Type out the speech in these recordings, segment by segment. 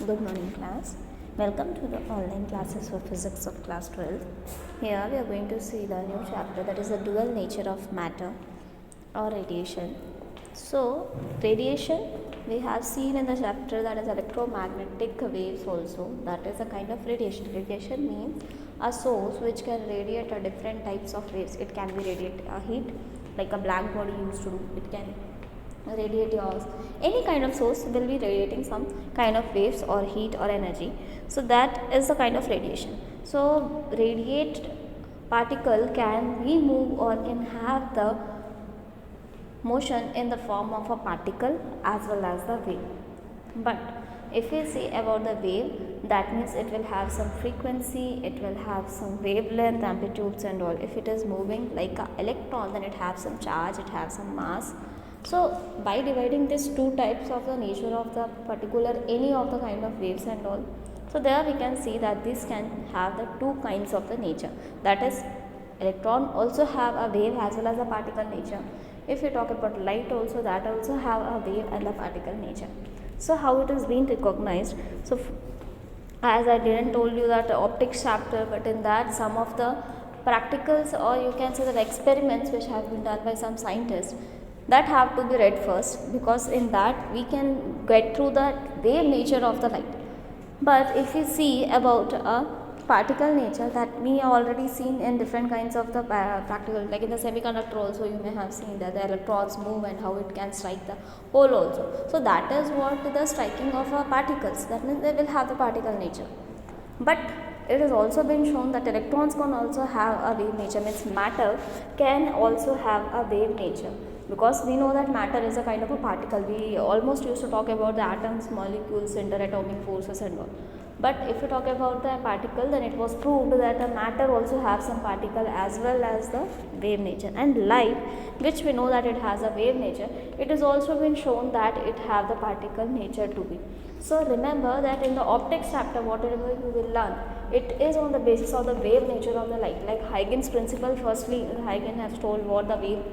Good morning class. Welcome to the online classes for physics of class 12. Here we are going to see the new chapter, that is the dual nature of matter or radiation. So radiation we have seen in the chapter, that is electromagnetic waves also. That is a kind of radiation. Radiation means a source which can radiate a different types of waves. It can be radiate a heat like a black body used to do. It can radiate yours. Any kind of source will be radiating some kind of waves or heat or energy. So that is the kind of radiation. So radiate particle can be move or can have the motion in the form of a particle as well as the wave. But if we say about the wave, that means it will have some frequency, it will have some wavelength, amplitudes and all. If it is moving like an electron, then it has some charge, it has some mass. So by dividing these two types of the nature of the particular any of the kind of waves and all, so there we can see that this can have the two kinds of the nature, that is electron also have a wave as well as a particle nature. If we talk about light also, that also have a wave and a particle nature. So how it is being recognized? So as I didn't told you that optics chapter, but in that some of the practicals or you can say the experiments which have been done by some scientists, that have to be read first, because in that we can get through the wave nature of the light. But if we see about a particle nature, that we have already seen in different kinds of the practical, like in the semiconductor also you may have seen that the electrons move and how it can strike the hole also. So that is what the striking of particles, that means they will have the particle nature. But it has also been shown that electrons can also have a wave nature, means matter can also have a wave nature, because we know that matter is a kind of a particle. We almost used to talk about the atoms, molecules, interatomic forces and all. But if you talk about the particle, then it was proved that the matter also has some particle as well as the wave nature. And light, which we know that it has a wave nature, it has also been shown that it have the particle nature to be. So remember that in the optics chapter, whatever you will learn, it is on the basis of the wave nature of the light. Like Huygens principle, firstly Huygens has told what the wave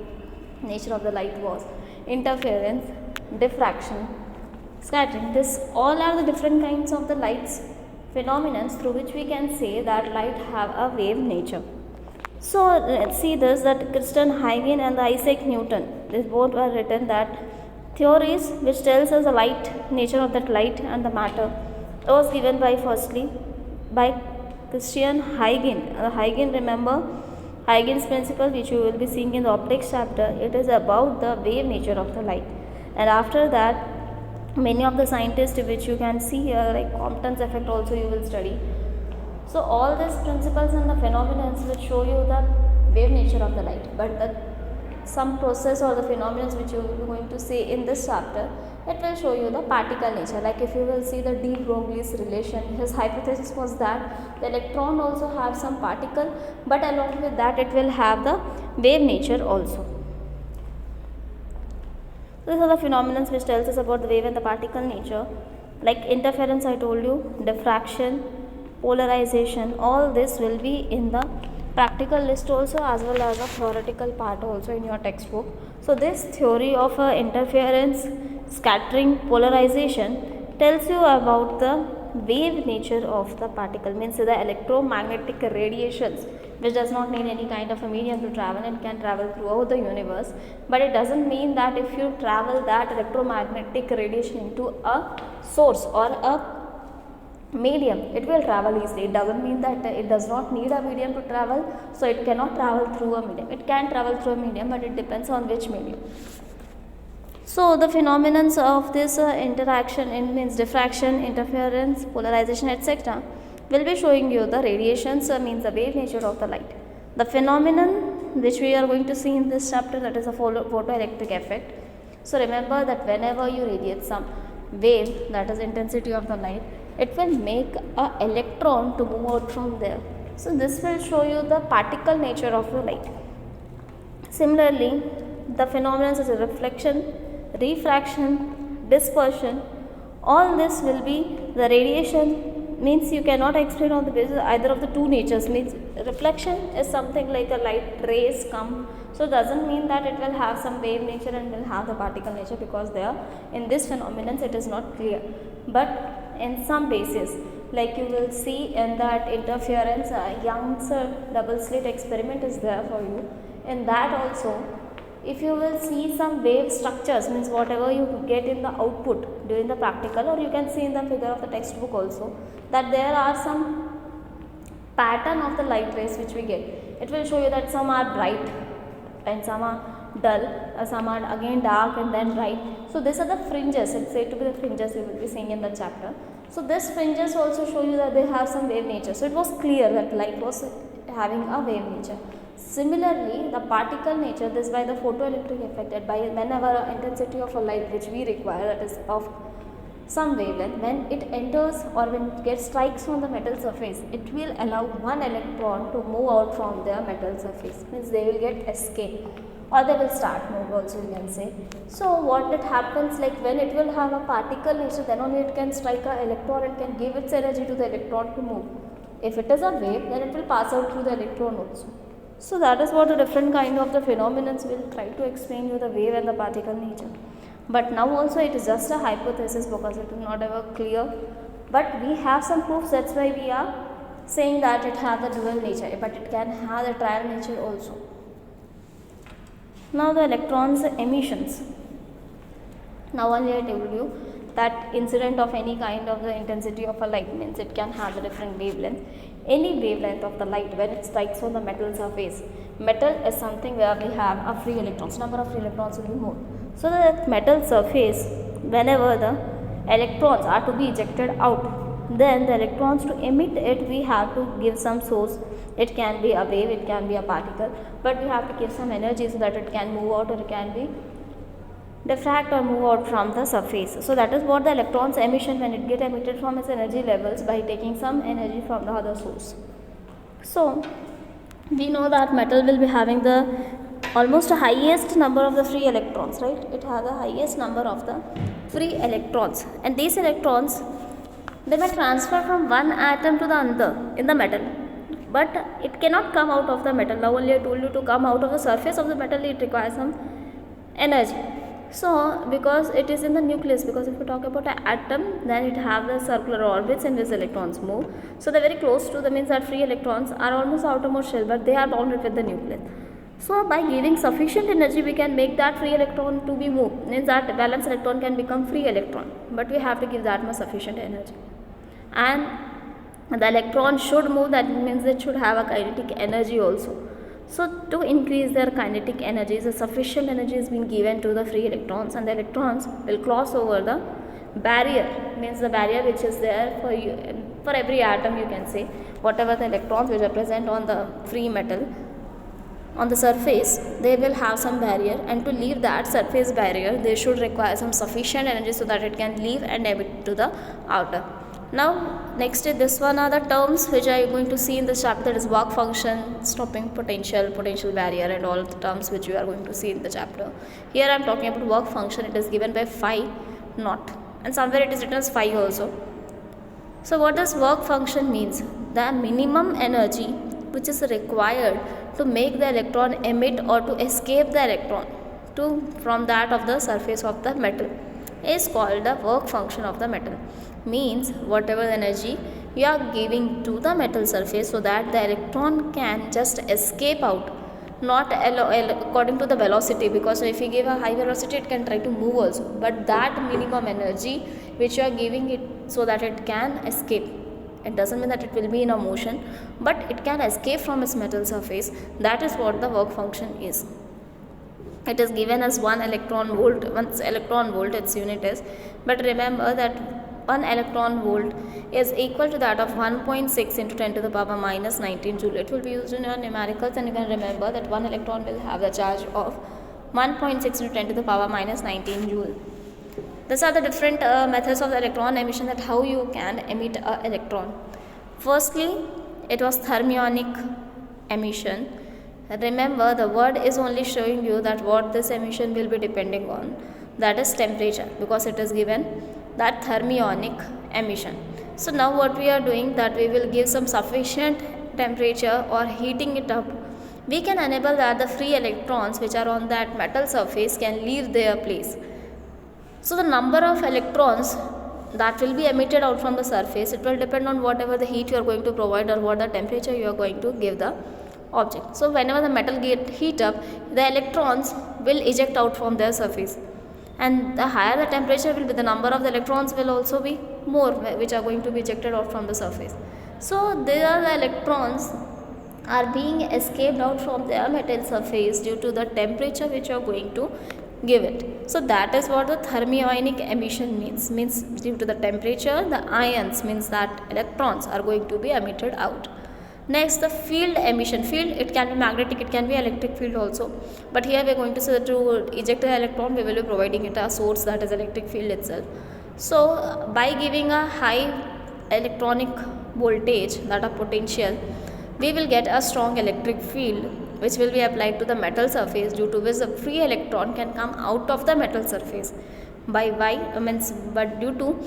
nature of the light was: interference, diffraction, scattering. This all are the different kinds of the lights phenomena through which we can say that light have a wave nature. So let's see this, that Christian Huygens and the Isaac Newton, these both were written that theories which tells us the light nature of that light and the matter was given by firstly by Christian Huygens. Huygens, remember Huygens principle, which you will be seeing in the optics chapter, it is about the wave nature of the light. And after that, many of the scientists which you can see here, like Compton's effect also you will study. So all these principles and the phenomena will show you the wave nature of the light. But some process or the phenomena which you will be going to see in this chapter, it will show you the particle nature. Like if you will see the de Broglie's relation, his hypothesis was that the electron also have some particle, but along with that it will have the wave nature also. These are the phenomena which tells us about the wave and the particle nature. Like interference, I told you, diffraction, polarization, all this will be in the practical list also as well as a theoretical part also in your textbook. So this theory of interference, scattering, polarization tells you about the wave nature of the particle, means the electromagnetic radiations, which does not need any kind of a medium to travel and can travel throughout the universe. But it doesn't mean that if you travel that electromagnetic radiation into a source or a medium, it will travel easily. It doesn't mean that it does not need a medium to travel, so it cannot travel through a medium. It can travel through a medium, but it depends on which medium. So the phenomena of this interaction, it means diffraction, interference, polarization, etc., will be showing you the radiations, means the wave nature of the light. The phenomenon which we are going to see in this chapter, that is a photoelectric effect. So remember that whenever you radiate some wave, that is intensity of the light, it will make an electron to move out from there. So this will show you the particle nature of the light. Similarly, the phenomena such as reflection, refraction, dispersion, all this will be the radiation, means you cannot explain on the basis either of the two natures. Means reflection is something like a light rays come, so doesn't mean that it will have some wave nature and will have the particle nature, because there in this phenomenon it is not clear. But in some bases, like you will see in that interference Young's double slit experiment is there for you. In that also, if you will see some wave structures, means whatever you get in the output during the practical, or you can see in the figure of the textbook also, that there are some pattern of the light rays which we get. It will show you that some are bright and some are dull, some are again dark and then bright. So these are the fringes, it's said to be the fringes you will be seeing in the chapter. So this fringes also show you that they have some wave nature. So it was clear that light was having a wave nature. Similarly, the particle nature, this by the photoelectric effect, that by whenever intensity of a light which we require, that is of some wavelength, when it enters or when it gets strikes on the metal surface, it will allow one electron to move out from their metal surface, means they will get escape or they will start move also, you can say. So what it happens, like when it will have a particle nature, then only it can strike a electron and can give its energy to the electron to move. If it is a wave, then it will pass out through the electron also. So that is what the different kind of the phenomena will try to explain you, the wave and the particle nature. But now also it is just a hypothesis because it is not ever clear. But we have some proofs, that's why we are saying that it has the dual nature, but it can have the trial nature also. Now the electrons emissions. Now only I told you that incident of any kind of the intensity of a light, means it can have a different wavelength. Any wavelength of the light when it strikes on the metal surface. Metal is something where we have a free electrons, number of free electrons will be more. So that metal surface, whenever the electrons are to be ejected out, then the electrons to emit it, we have to give some source. It can be a wave, it can be a particle, but we have to give some energy so that it can move out or it can be diffract or move out from the surface. So that is what the electrons emission, when it get emitted from its energy levels by taking some energy from the other source. So we know that metal will be having the almost the highest number of the free electrons, right? It has the highest number of the free electrons, and these electrons, they may transfer from one atom to the other in the metal, but it cannot come out of the metal. Now only I told you to come out of the surface of the metal, it requires some energy. So because it is in the nucleus, because if you talk about an atom, then it have the circular orbits in which electrons move. So they are very close to the, means that free electrons are almost outermost shell, but they are bounded with the nucleus. So by giving sufficient energy, we can make that free electron to be moved, means that valence electron can become free electron, but we have to give that much sufficient energy. And the electron should move, that means it should have a kinetic energy also. So to increase their kinetic energy, the sufficient energy is being given to the free electrons, and the electrons will cross over the barrier, means the barrier which is there for you, for every atom, you can say, whatever the electrons which are present on the free metal on the surface, they will have some barrier, and to leave that surface barrier, they should require some sufficient energy so that it can leave and emit to the outer. Now next is this one are the terms which I am going to see in this chapter, that is work function, stopping potential, potential barrier, and all the terms which we are going to see in the chapter. Here I am talking about work function. It is given by phi naught, and somewhere it is written as phi also. So what does work function means? The minimum energy which is required to make the electron emit or to escape the electron from that of the surface of the metal is called the work function of the metal. Means whatever energy you are giving to the metal surface so that the electron can just escape out, not according to the velocity, because if you give a high velocity it can try to move also, but that minimum energy which you are giving it so that it can escape. It doesn't mean that it will be in a motion, but it can escape from its metal surface. That is what the work function is. It is given as 1 electron volt, its unit is, but remember that 1 electron volt is equal to that of 1.6 into 10 to the power minus 19 joule. It will be used in your numericals, and you can remember that 1 electron will have the charge of 1.6 into 10 to the power minus 19 joule. These are the different methods of the electron emission, that how you can emit an electron. Firstly, it was thermionic emission. Remember, the word is only showing you that what this emission will be depending on, that is temperature, because it is given that thermionic emission. So now what we are doing, that we will give some sufficient temperature or heating it up, we can enable that the free electrons which are on that metal surface can leave their place. So the number of electrons that will be emitted out from the surface, it will depend on whatever the heat you are going to provide or what the temperature you are going to give the object. So whenever the metal get heat up, the electrons will eject out from their surface, and the higher the temperature will be, the number of the electrons will also be more, which are going to be ejected out from the surface. So there the electrons are being escaped out from their metal surface due to the temperature which you are going to give it. So that is what the thermionic emission means due to the temperature the ions, means that electrons are going to be emitted out. Next, the field emission. Field, it can be magnetic, it can be electric field also, but here we are going to say that to eject the electron we will be providing it a source, that is electric field itself. So by giving a high electronic voltage, that a potential, we will get a strong electric field which will be applied to the metal surface, due to which the free electron can come out of the metal surface. By why means, but due to,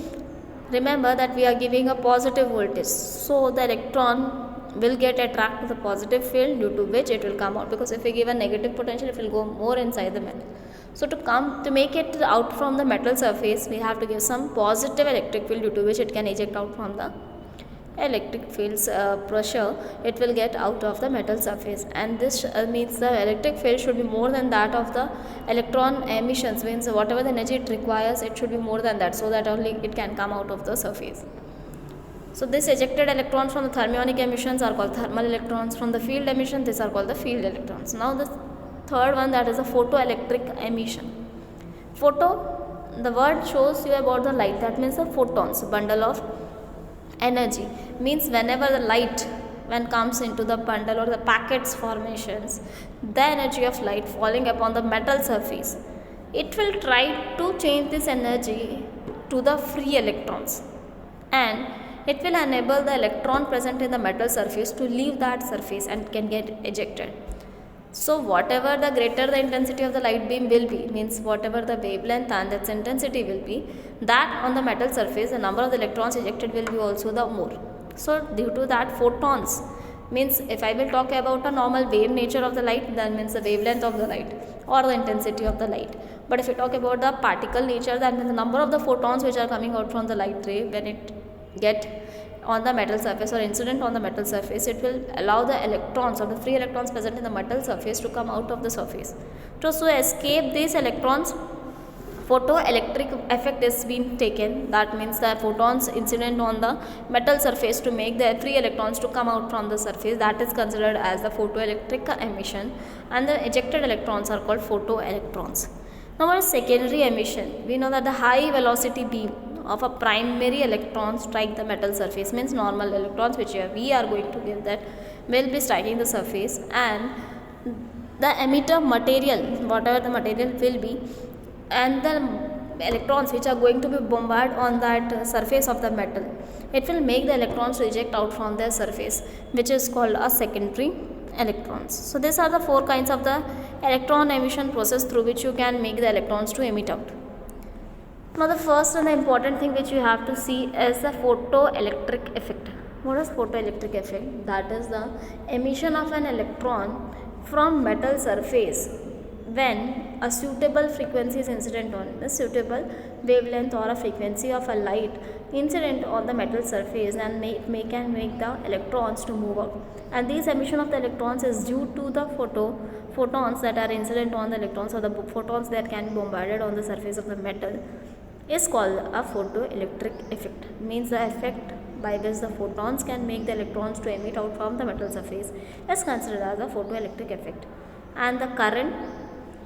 remember that we are giving a positive voltage, so the electron will get attracted to the positive field, due to which it will come out, because if we give a negative potential it will go more inside the metal. So to make it out from the metal surface, we have to give some positive electric field, due to which it can eject out from the electric field's pressure, it will get out of the metal surface, and this means the electric field should be more than that of the electron emissions, means whatever the energy it requires, it should be more than that, so that only it can come out of the surface. So this ejected electrons from the thermionic emissions are called thermal electrons. From the field emission, these are called the field electrons. Now the third one, that is the photoelectric emission. Photo, the word shows you about the light, that means the photons, bundle of energy, means whenever the light when comes into the bundle or the packets formations, the energy of light falling upon the metal surface, it will try to change this energy to the free electrons, and it will enable the electron present in the metal surface to leave that surface and can get ejected. So whatever the greater the intensity of the light beam will be, means whatever the wavelength and its intensity will be, that on the metal surface the number of the electrons ejected will be also the more. So due to that, photons, means if I will talk about a normal wave nature of the light, that means the wavelength of the light or the intensity of the light. But if we talk about the particle nature, that means the number of the photons which are coming out from the light ray when it get on the metal surface or incident on the metal surface, it will allow the electrons or the free electrons present in the metal surface to come out of the surface. So escape these electrons, photoelectric effect is being taken, that means the photons incident on the metal surface to make the free electrons to come out from the surface, that is considered as the photoelectric emission, and the ejected electrons are called photoelectrons. Now what is secondary emission? We know that the high velocity beam of a primary electron strike the metal surface, means normal electrons which we are going to give, that will be striking the surface, and the emitter material, whatever the material will be, and the electrons which are going to be bombarded on that surface of the metal, it will make the electrons to eject out from their surface, which is called a secondary electrons. So these are the four kinds of the electron emission process through which you can make the electrons to emit out. Now the first and the important thing which you have to see is the photoelectric effect. What is photoelectric effect? That is the emission of an electron from metal surface when a suitable frequency is incident on, the suitable wavelength or a frequency of a light incident on the metal surface, and can make the electrons to move out. And this emission of the electrons is due to the photons that are incident on the electrons, or the photons that can be bombarded on the surface of the metal, is called a photoelectric effect. Means the effect by which the photons can make the electrons to emit out from the metal surface is considered as a photoelectric effect. And the current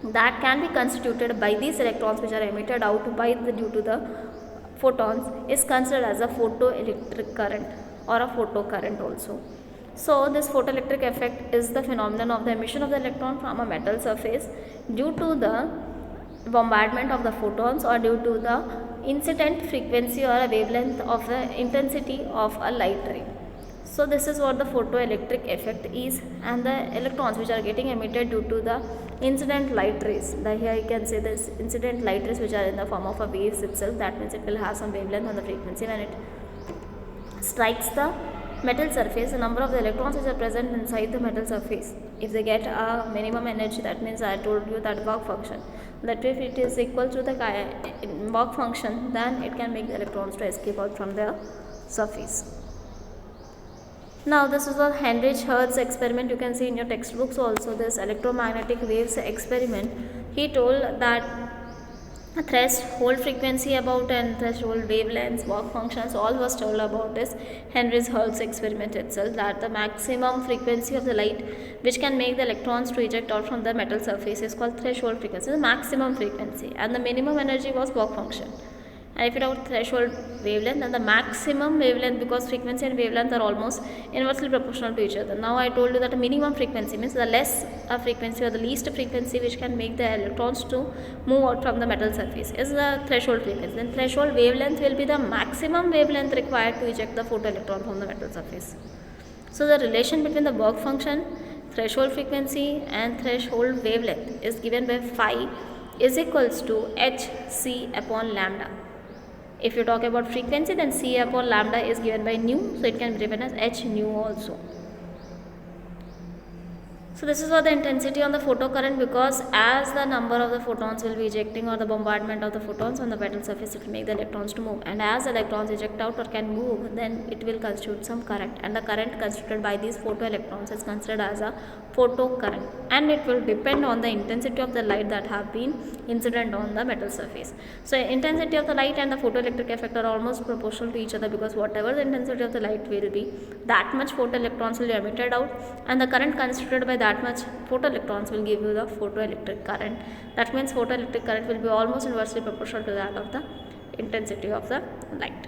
that can be constituted by these electrons which are emitted out due to the photons is considered as a photoelectric current or a photocurrent also. So this photoelectric effect is the phenomenon of the emission of the electron from a metal surface due to the bombardment of the photons or due to the incident frequency or a wavelength of the intensity of a light ray. So this is what the photoelectric effect is, and the electrons which are getting emitted due to the incident light rays. Here you can say this incident light rays which are in the form of a waves itself, that means it will have some wavelength on the frequency when it strikes the metal surface, the number of the electrons which are present inside the metal surface, if they get a minimum energy, that means I told you that work function, that if it is equal to the work function, then it can make the electrons to escape out from the surface. Now this is the Henrich Hertz experiment. You can see in your textbooks also this electromagnetic waves experiment. He told that threshold frequency about and threshold wavelengths, work functions, all was told about this Henrich Hertz experiment itself, that the maximum frequency of the light which can make the electrons to eject out from the metal surface is called threshold frequency, the maximum frequency, and the minimum energy was work function. And if you have threshold wavelength, then the maximum wavelength, because frequency and wavelength are almost inversely proportional to each other. Now I told you that a minimum frequency means the less a frequency or the least frequency which can make the electrons to move out from the metal surface is the threshold frequency. Then threshold wavelength will be the maximum wavelength required to eject the photoelectron from the metal surface. So the relation between the work function, threshold frequency and threshold wavelength is given by phi is equals to hc upon lambda. If you talk about frequency, then C upon lambda is given by nu, so it can be written as h nu also. So this is what the intensity on the photocurrent, because as the number of the photons will be ejecting or the bombardment of the photons on the metal surface, it will make the electrons to move, and as the electrons eject out or can move, then it will constitute some current, and the current constituted by these photoelectrons is considered as a photocurrent, and it will depend on the intensity of the light that have been incident on the metal surface. So intensity of the light and the photoelectric effect are almost proportional to each other, because whatever the intensity of the light will be, that much photoelectrons will be emitted out, and the current constituted by that much photoelectrons will give you the photoelectric current. That means photoelectric current will be almost inversely proportional to that of the intensity of the light.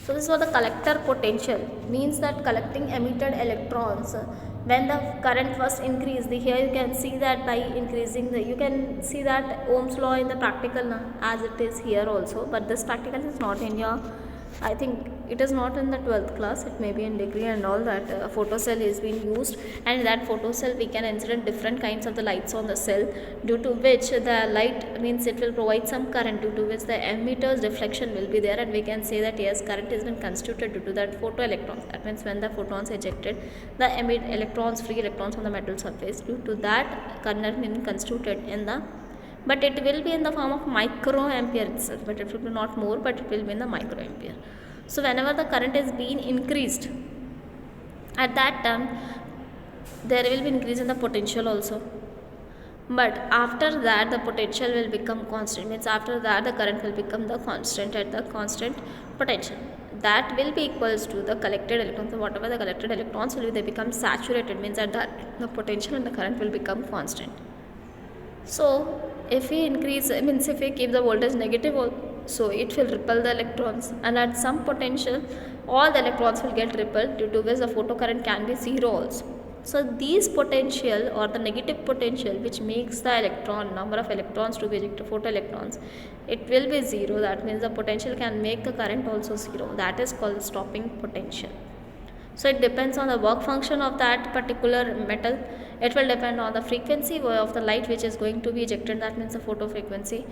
So this was the collector potential, means that collecting emitted electrons when the current was increased. Here you can see that by increasing the, you can see that Ohm's law in the practical as it is here also, but this practical is not in your, I think it is not in the 12th class, it may be in degree and all, that photocell is being used, and in that photocell we can insert different kinds of the lights on the cell, due to which the light means it will provide some current, due to which the emitter's deflection will be there, and we can say that yes, current has been constituted due to that photoelectrons. That means when the photons ejected, the emit electrons, free electrons on the metal surface, due to that current has been constituted in the, but it will be in the form of microampere itself, but it will be not more, but it will be in the microampere. So whenever the current is being increased, at that time there will be increase in the potential also, but after that the potential will become constant, means after that the current will become the constant at the constant potential. That will be equals to the collected electrons. So whatever the collected electrons will be, they become saturated, means at that the potential and the current will become constant. So if we increase, means if we keep the voltage negative, so it will repel the electrons, and at some potential all the electrons will get repelled, due to which the photocurrent can be zero also. So these potential or the negative potential which makes the electron, number of electrons to be ejected, photoelectrons, it will be zero. That means the potential can make the current also zero. That is called stopping potential. So it depends on the work function of that particular metal. It will depend on the frequency of the light which is going to be ejected, that means the photo frequency.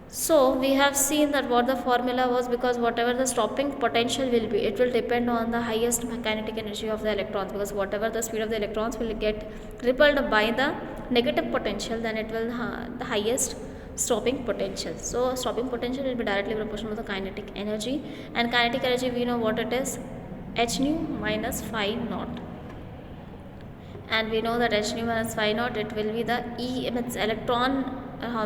So we have seen that what the formula was, because whatever the stopping potential will be, it will depend on the highest kinetic energy of the electrons, because whatever the speed of the electrons will get repelled by the negative potential, then it will have the highest stopping potential. So stopping potential will be directly proportional to the kinetic energy, and kinetic energy we know what it is, h nu minus phi naught, and we know that h nu minus phi naught, it will be the E, means electron,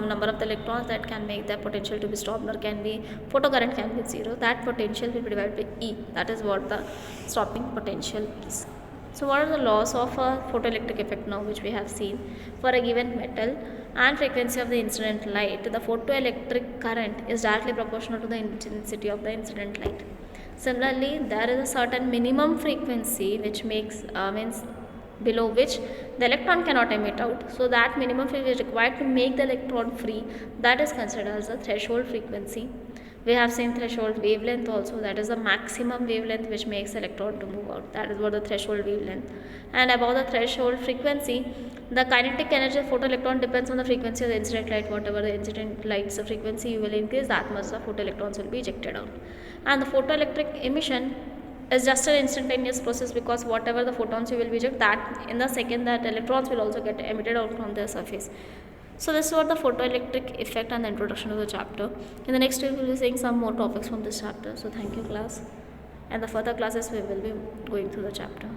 number of the electrons that can make the potential to be stopped, or can be photocurrent can be zero. That potential will be divided by E. That is what the stopping potential is. So what are the laws of a photoelectric effect now, which we have seen? For a given metal and frequency of the incident light, the photoelectric current is directly proportional to the intensity of the incident light. Similarly, there is a certain minimum frequency which makes means below which the electron cannot emit out. So that minimum frequency is required to make the electron free, that is considered as a threshold frequency, We have seen threshold wavelength also, that is the maximum wavelength which makes electron to move out. That is what the threshold wavelength. And above the threshold frequency, the kinetic energy of photoelectron depends on the frequency of the incident light. Whatever the incident light's frequency you will increase, that much the photoelectrons will be ejected out. And the photoelectric emission is just an instantaneous process, because whatever the photons you will be eject, that in the second that electrons will also get emitted out from their surface. So this was the photoelectric effect and the introduction to the chapter. In the next week we will be seeing some more topics from this chapter. So thank you class, and the further classes we will be going through the chapter.